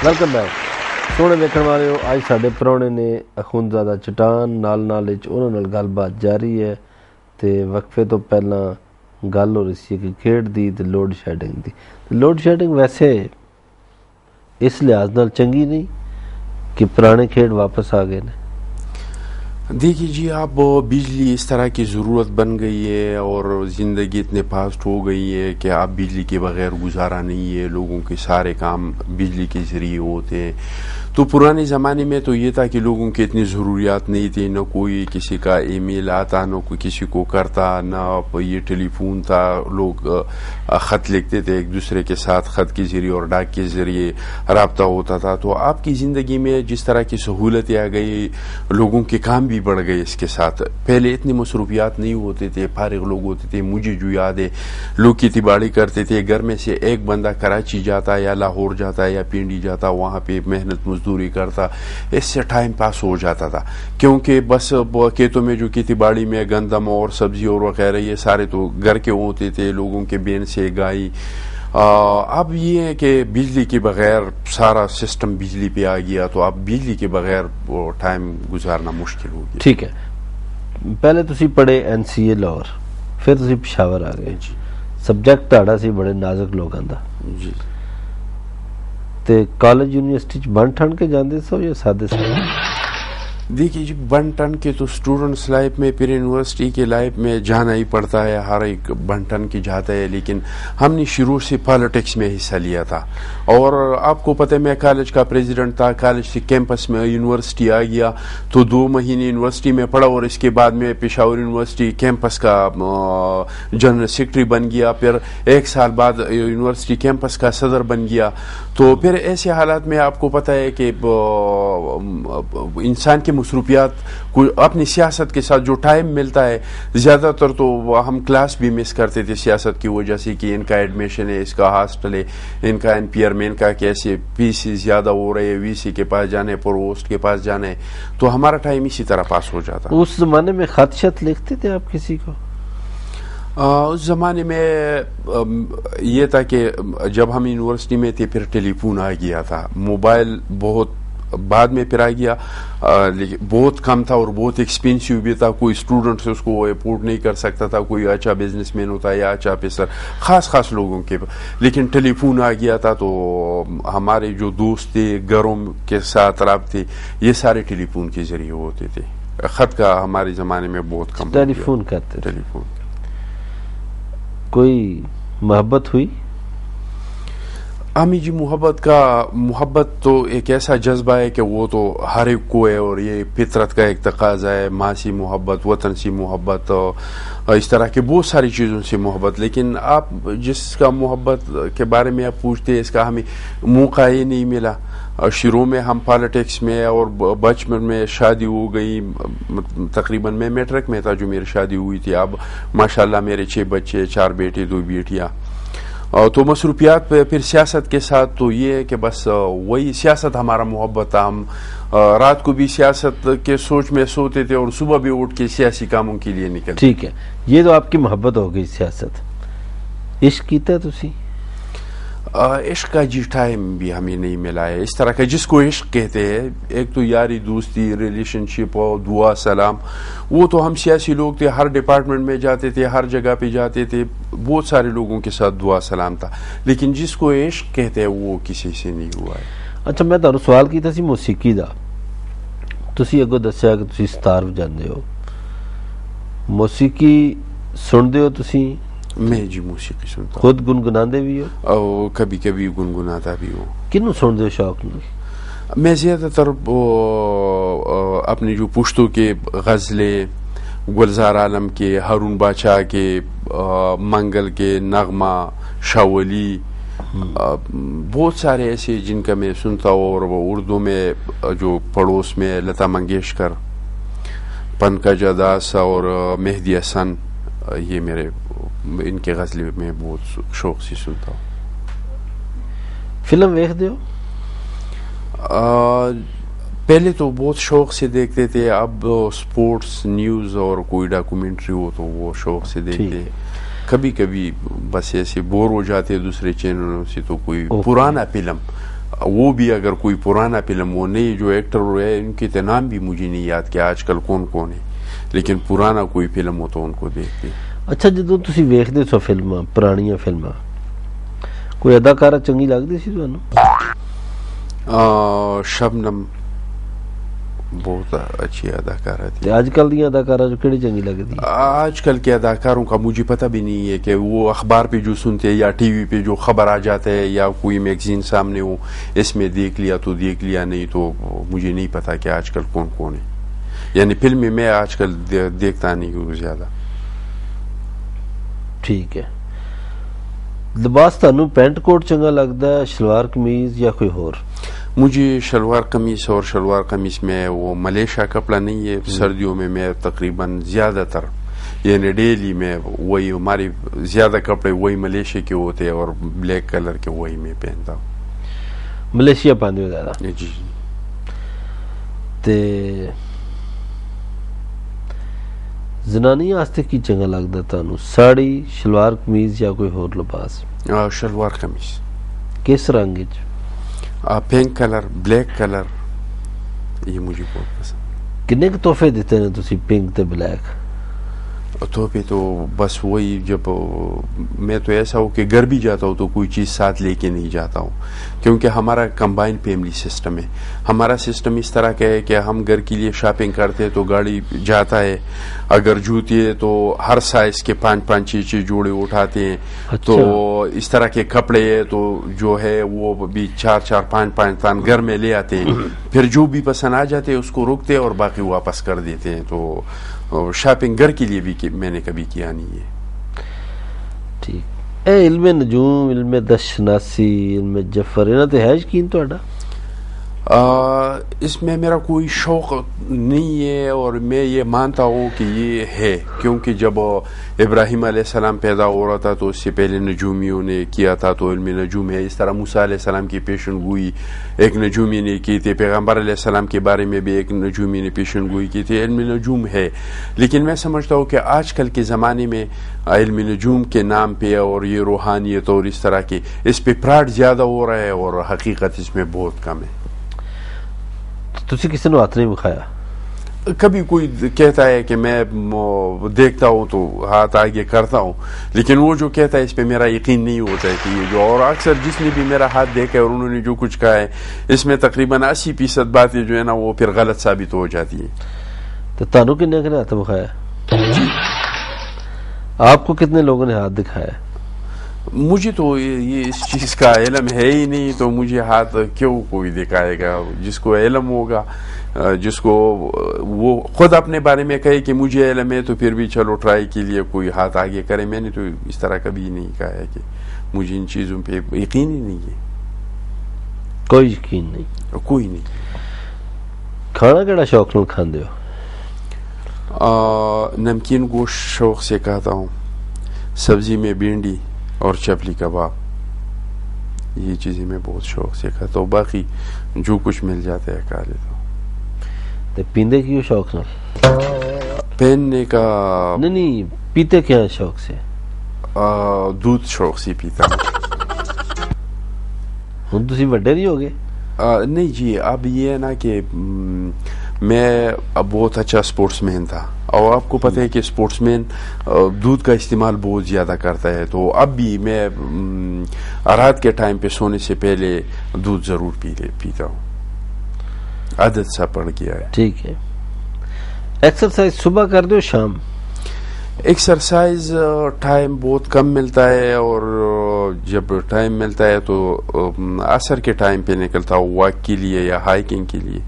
Welcome back. ਸੋਹਣੇ ਵੇਖਣ ਵਾਲਿਓ, ਅੱਜ ਸਾਡੇ ਪ੍ਰਾਹੁਣੇ ਨੇ ਅਖੁੰਦਜ਼ਾਦਾ ਚਟਾਨ, ਨਾਲ ਵਿੱਚ ਉਹਨਾਂ ਨਾਲ ਗੱਲਬਾਤ ਜਾਰੀ ਹੈ। ਅਤੇ ਵਕਫੇ ਤੋਂ ਪਹਿਲਾਂ ਗੱਲ ਹੋ ਰਹੀ ਸੀ ਕਿ ਖੇਡ ਦੀ ਅਤੇ ਲੋਡ ਸ਼ੈਡਿੰਗ ਦੀ। ਲੋਡ ਸ਼ੈਡਿੰਗ ਵੈਸੇ ਇਸ ਲਿਹਾਜ਼ ਨਾਲ ਚੰਗੀ ਨਹੀਂ کہ پرانے کھیڈ واپس آ گئے نے۔ دیکھیے جی، اب بجلی اس طرح کی ضرورت بن گئی ہے اور زندگی اتنے فاسٹ ہو گئی ہے کہ اب بجلی کے بغیر گزارا نہیں ہے، لوگوں کے سارے کام بجلی کے ذریعے ہوتے ہیں۔ تو پرانے زمانے میں تو یہ تھا کہ لوگوں کی اتنی ضروریات نہیں تھی، نہ کوئی کسی کا ای میل آتا، نہ کوئی کسی کو کرتا، نہ یہ ٹیلی فون تھا، لوگ خط لکھتے تھے ایک دوسرے کے ساتھ، خط کے ذریعے اور ڈاک کے ذریعے رابطہ ہوتا تھا۔ تو آپ کی زندگی میں جس طرح کی سہولتیں آ گئی، لوگوں کے کام بھی بڑھ گئے اس کے ساتھ۔ پہلے اتنی مصروفیات نہیں ہوتے تھے، فارغ لوگ ہوتے تھے۔ مجھے جو یاد ہے، لوگ کھیتی باڑی کرتے تھے، گھر میں سے ایک بندہ کراچی جاتا یا لاہور جاتا یا پنڈی جاتا، وہاں پہ محنت مزدوری کرتا، اس سے ٹائم پاس ہو جاتا تھا۔ کیونکہ بس کھیتوں میں جو کھیتی باڑی میں گندم اور سبزی اور وغیرہ یہ سارے تو گھر کے ہوتے تھے، لوگوں کے بین سے گائے۔ اب یہ ہے کہ بجلی کے بغیر سارا سسٹم بجلی پہ آ گیا، تو اب بجلی کے بغیر ٹائم گزارنا مشکل ہو گیا۔ ٹھیک ہے، پہلے تسی پڑھے NCA لاہور، پھر تسی پشاور آ گئے جی۔ سبجیکٹ تہاڈا سی بڑے نازک لوگاں دا جی۔ تے کالج یونیورسٹی بن ٹھن کے جاندے سو یا سادے سے؟ دیکھیے جی، بن ٹن کے تو اسٹوڈنٹس لائف میں، پھر یونیورسٹی کے لائف میں جانا ہی پڑتا ہے، ہر ایک بن ٹن کے جاتا ہے۔ لیکن ہم نے شروع سے پالیٹکس میں حصہ لیا تھا، اور آپ کو پتہ ہے میں کالج کا پریزیڈنٹ تھا۔ کالج سے کیمپس میں یونیورسٹی آ گیا تو 2 مہینے یونیورسٹی میں پڑھا، اور اس کے بعد میں پشاور یونیورسٹی کیمپس کا جنرل سیکرٹری بن گیا۔ پھر 1 سال بعد یونیورسٹی کیمپس کا صدر بن گیا۔ تو پھر ایسے حالات میں آپ کو پتہ ہے کہ انسان کے مصروفیات کو اپنی سیاست کے ساتھ جو ٹائم ملتا ہے، زیادہ تر تو ہم کلاس بھی مس کرتے تھے سیاست کی وجہ سے، کہ ان کا ایڈمیشن ہے، اس کا ہاسٹل ہے، ان کا NPR میں ان کا کیسے فیس زیادہ ہو رہے ہیں، VC کے پاس جانے، پرووسٹ کے پاس جانے، تو ہمارا ٹائم اسی طرح پاس ہو جاتا۔ اس زمانے میں خط شت لکھتے تھے آپ کسی کو؟ اس زمانے میں یہ تھا کہ جب ہم یونیورسٹی میں تھے پھر ٹیلی فون آ گیا تھا، موبائل بہت بعد میں پھر آ گیا، لیکن بہت کم تھا اور بہت ایکسپینسو بھی تھا۔ کوئی اسٹوڈنٹ سے اس کو افورڈ نہیں کر سکتا تھا، کوئی اچھا بزنس مین ہوتا یا اچھا آفیسر، خاص لوگوں کے۔ لیکن ٹیلی فون آ گیا تھا تو ہمارے جو دوست تھے، گھروں کے ساتھ رابطے یہ سارے ٹیلی فون کے ذریعے ہوتے تھے۔ خط کا ہمارے زمانے میں بہت کم، ٹیلی فون کرتے تھے۔ ٹیلی فون۔ کوئی محبت ہوئی؟ امی جی، محبت تو ایک ایسا جذبہ ہے کہ وہ تو ہر ایک کو ہے، اور یہ فطرت کا ایک تقاضا ہے۔ ماں سے محبت، وطن سے محبت، اس طرح کے بہت ساری چیزوں سے محبت۔ لیکن آپ جس کا محبت کے بارے میں آپ پوچھتے ہیں، اس کا ہمیں موقع ہی نہیں ملا۔ شروع میں ہم پالیٹکس میں اور بچپن میں شادی ہو گئی، تقریباً میں میٹرک میں تھا جو میری شادی ہوئی تھی۔ اب ماشاءاللہ میرے 6 بچے، 4 بیٹے 2 بیٹیاں۔ تو مصروفیات پہ پھر سیاست کے ساتھ تو یہ ہے کہ بس وہی سیاست ہمارا محبت تھا۔ ہم رات کو بھی سیاست کے سوچ میں سوتے تھے اور صبح بھی اٹھ کے سیاسی کاموں کے لیے نکلتے۔ ٹھیک ہے، یہ تو آپ کی محبت ہو گئی سیاست۔ عشق کیتا تسی؟ عشق کا جی ٹائم بھی ہمیں نہیں ملا ہے اس طرح کا جس کو عشق کہتے ہیں۔ ایک تو یاری دوستی، ریلیشن شپ اور دعا سلام، وہ تو ہم سیاسی لوگ تھے، ہر ڈپارٹمنٹ میں جاتے تھے، ہر جگہ پہ جاتے تھے، بہت سارے لوگوں کے ساتھ دعا سلام تھا۔ لیکن جس کو عشق کہتے ہیں وہ کسی سے نہیں ہوا ہے۔ اچھا، میں تمہیں سوال کیتا سی موسیقی دا، تسی اگوں دسیا کہ تسی ستار بجاندے ہو، موسیقی سندے ہو تسی؟ میں جی موسیقی سنتا ہوں، خود گنگناندے بھی ہو؟ کبھی کبھی گنگناتا بھی ہوں۔ کنوں سندے ہو شوق نال؟ میں زیادہ تر اپنے جو پشتوں کے غزلیں، گلزار عالم کے، ہارون بادشاہ کے، منگل کے، نغمہ، شاہ ولی، بہت سارے ایسے جن کا میں سنتا ہوں۔ اور اردو میں جو پڑوس میں لتا منگیشکر، پنکج اداس اور مہدی حسن، یہ میرے ان کے غزلیں میں بہت شوق سے سنتا ہوں۔ فلم ویکھ دیو؟ پہلے تو بہت شوق سے دیکھتے تھے، اب سپورٹس نیوز اور کوئی ڈاکومنٹری ہو تو وہ شوق سے دیکھتے۔ کبھی کبھی بس ایسے بور ہو جاتے دوسرے چینلوں سے تو کوئی پرانا فلم وہ بھی اگر کوئی پرانا فلم، وہ نئی جو ایکٹر ہے ان کے تو نام بھی مجھے نہیں یاد کہ آج کل کون کون ہے، لیکن پرانا کوئی فلم ہو تو ان کو دیکھتے. اچھا جدوں تسی ویکھدے سو فلماں، پرانیاں فلماں، کوئی اداکارہ چنگی لگدی سی تانوں؟ شبنم بہت اچھی اداکارہ تھی. آج کل دی اداکارہ جو کیڑی چنگی لگدی؟ آج کل کے اداکاروں کا مجھے پتہ بھی نہیں ہے کہ وہ اخبار پہ جو سنتے ہیں یا ٹی وی پہ جو خبر آ جاتا ہے یا کوئی میگزین سامنے ہو اس میں دیکھ لیا تو دیکھ لیا، نہیں تو مجھے نہیں پتا کہ آج کل کون کون ہے. یعنی فلم میں آج کل دیکھتا نہیں ہوں زیادہ. ٹھیک ہے. لباس تانوں پینٹ کوٹ چنگا لگدا ہے، شلوار قمیض یا کوئی اور؟ مجھے شلوار قمیص، اور شلوار قمیص میں وہ ملیشیا کپڑا نہیں ہے. سردیوں میں تقریباً زیادہ تر یعنی ڈیلی میں وہی ہماری زیادہ کپڑے وہی ملیشیا کے ہوتے ہیں اور بلیک کلر کے وہی میں پہنتا ہوں. ملیشیا پاندے ہو زیادہ؟ جی. تے زنانی واسطے کی چنگا لگدا تانوں، ساڑی، شلوار قمیض یا کوئی اور لباس؟ شلوار قمیص. کس رنگ وچ؟ پنک کلر، بلیک کلر، یہ مجھے بہت پسند. کنے کے تحفے دیتے ہیں تسی پنک تے بلیک؟ تحفے تو بس وہی، جب میں تو ایسا ہو کہ گھر بھی جاتا ہوں تو کوئی چیز ساتھ لے کے نہیں جاتا ہوں، کیونکہ ہمارا کمبائن فیملی سسٹم ہے. ہمارا سسٹم اس طرح کا ہے کہ ہم گھر کے لیے شاپنگ کرتے ہیں تو گاڑی جاتا ہے، اگر جوتی ہے تو ہر سائز کے 5-5-6 جوڑے اٹھاتے ہیں. تو اس طرح کے کپڑے ہے تو جو ہے وہ بھی 4-4-5-5 گھر میں لے آتے ہیں. پھر جو بھی پسند آ جاتے ہیں اس کو روکتے ہیں اور باقی واپس کر دیتے ہیں. تو شاپنگ گھر کے لیے بھی میں نے کبھی کیا نہیں ہے. ٹھیک. اے علم نجوم، علم دشناسی، علم جفر، انہاں تے ہے یقین تہاڈا؟ اس میں میرا کوئی شوق نہیں ہے، اور میں یہ مانتا ہوں کہ یہ ہے، کیونکہ جب ابراہیم علیہ السلام پیدا ہو رہا تھا تو اس سے پہلے نجومیوں نے کیا تھا تو علم نجوم ہے. اس طرح موسیٰ علیہ السلام کی پیشن گوئی ایک نجومی نے کی تھی، پیغمبر علیہ السلام کے بارے میں بھی ایک نجومی نے پیشن گوئی کی تھی. علم نجوم ہے، لیکن میں سمجھتا ہوں کہ آج کل کے زمانے میں علم نجوم کے نام پہ اور یہ روحانیت اور اس طرح کے اس پہ فراڈ زیادہ ہو رہا ہے اور حقیقت اس میں بہت کم ہے. تسی کسی نے ہاتھ نہیں بکھایا؟ کبھی کوئی کہتا ہے کہ میں دیکھتا ہوں تو ہاتھ آگے کرتا ہوں، لیکن وہ جو کہتا ہے اس پہ میرا یقین نہیں ہوتا ہے کہ یہ جو، اور اکثر جس نے بھی میرا ہاتھ دیکھا ہے اور انہوں نے جو کچھ کہا ہے اس میں تقریباً 80% باتیں جو ہے نا وہ پھر غلط ثابت ہو جاتی ہیں. تو تانوں کنے نے ہاتھ بکھایا؟ آپ کو کتنے لوگوں نے ہاتھ دکھایا؟ مجھے تو یہ اس چیز کا علم ہے ہی نہیں، تو مجھے ہاتھ کیوں کوئی دکھائے گا؟ جس کو علم ہوگا، جس کو وہ خود اپنے بارے میں کہے کہ مجھے علم ہے تو پھر بھی چلو ٹرائی کے لیے کوئی ہاتھ آگے کرے. میں نے تو اس طرح کبھی نہیں کہا ہے کہ مجھے ان چیزوں پہ یقین ہی نہیں ہے. کوئی یقین نہیں؟ کوئی نہیں. کھانا کیڑا شوق نال کھاندے ہو؟ نمکین گوشت شوق سے کھاتا ہوں، سبزی میں بھنڈی اور چپلی کباب، یہ چیزیں میں بہت شوق سے کھاتا ہوں. باقی جو کچھ مل جاتا ہے کھا لیتا ہوں. تے پیندے کیوں شوق نال؟ پہننے کا نہیں، پیتے کیا شوق سے؟ دودھ شوق سے پیتا ہوں. ہن تسی وڈے نہیں ہوگے؟ نہیں جی، اب یہ ہے نا کہ میں اب بہت اچھا سپورٹس مین تھا، اور آپ کو پتہ ہے کہ سپورٹس مین دودھ کا استعمال بہت زیادہ کرتا ہے. تو اب بھی میں رات کے ٹائم پہ سونے سے پہلے دودھ ضرور پیتا ہوں، عادت سا پڑ گیا ہے. ٹھیک ہے. ایکسرسائز صبح کر دو شام؟ ایکسرسائز ٹائم بہت کم ملتا ہے، اور جب ٹائم ملتا ہے تو عصر کے ٹائم پہ نکلتا ہوں واک کے لیے یا ہائکنگ کے لیے.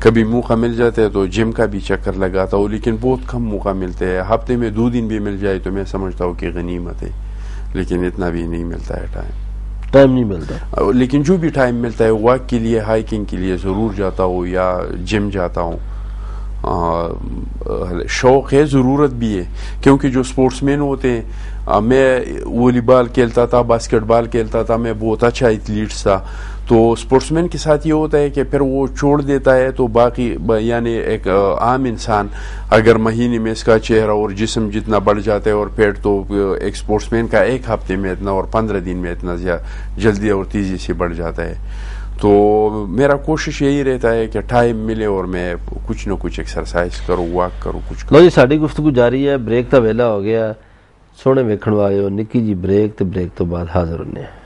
کبھی موقع مل جاتا ہے تو جم کا بھی چکر لگاتا ہوں، لیکن بہت کم موقع ملتے ہیں. ہفتے میں 2 دن بھی مل جائے تو میں سمجھتا ہوں کہ غنیمت ہے، لیکن اتنا بھی نہیں ملتا ہے ٹائم نہیں ملتا. لیکن جو بھی ٹائم ملتا ہے واک کے لیے، ہائکنگ کے لیے ضرور جاتا ہوں یا جم جاتا ہوں. شوق ہے، ضرورت بھی ہے، کیونکہ جو سپورٹس مین ہوتے ہیں، میں والی بال کھیلتا تھا، باسکٹ بال کھیلتا تھا، میں بہت اچھا ایتھلیٹ تھا. تو سپورٹس مین کے ساتھ یہ ہوتا ہے کہ پھر وہ چھوڑ دیتا ہے تو باقی یعنی ایک عام انسان اگر مہینے میں اس کا چہرہ اور جسم جتنا بڑھ جاتا ہے اور پیٹ، تو ایک سپورٹس مین کا 1 ہفتے میں اتنا اور 15 دن میں اتنا جلدی اور تیزی سے بڑھ جاتا ہے. تو میرا کوشش یہی رہتا ہے کہ ٹائم ملے اور میں کچھ نہ کچھ ایکسرسائز کروں, واک کروں, کچھ لو جی ساری گفتگو جاری ہے, بریک کا ویلا ہو گیا. سونے ویکھن والے نکی جی بریک, تے بریک تو بعد حاضر ہونے ہیں.